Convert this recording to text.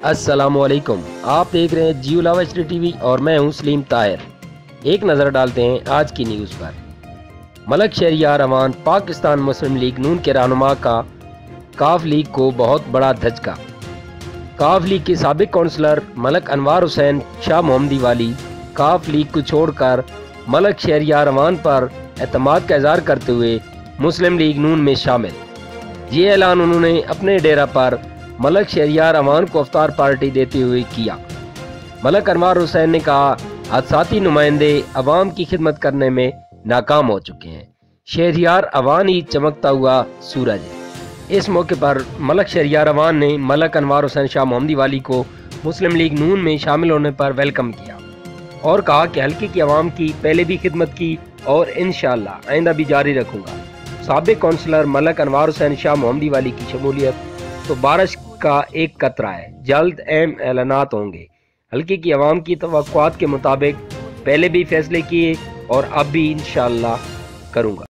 अस्सलाम वालेकुम। आप देख रहे हैं जियो लावा टी वी और मैं हूं सलीम ताहिर। एक नज़र डालते हैं आज की न्यूज़ पर। मलक शहरियार अवान पाकिस्तान मुस्लिम लीग नून के रहनुमा का काफ लीग को बहुत बड़ा धचका। काफ लीग के साबिक काउंसलर मलक अनवार हुसैन शाह मोहम्मदी वाली काफ लीग को छोड़कर मलक शहरियार अवान पर एतमाद का इजहार करते हुए मुस्लिम लीग नून में शामिल। ये ऐलान उन्होंने अपने डेरा पर मलक शहरियार अवान को अफ्तार पार्टी देते हुए किया। मलक अनवार हुसैन ने कहा, हादसाती नुमाइंदे अवाम की खिदमत करने में नाकाम हो चुके हैं। शहरियार अवान ही चमकता हुआ सूरज है। इस मौके पर मलक शहरियार अवान ने मलक अनवार हुसैन शाह मोहम्मदी वाली को मुस्लिम लीग नून में शामिल होने पर वेलकम किया और कहा कि हल्के की अवाम की पहले भी खिदमत की और इंशाअल्लाह आइंदा भी जारी रखूंगा। साबिक काउंसलर मलक अनवार हुसैन शाह मोहम्मदी वाली की शमूलियत तो बारिश का एक कतरा है, जल्द अहम ऐलानात होंगे। हल्के की अवाम की तवक्कुआत के मुताबिक पहले भी फैसले किए और अब भी इंशाअल्लाह करूंगा।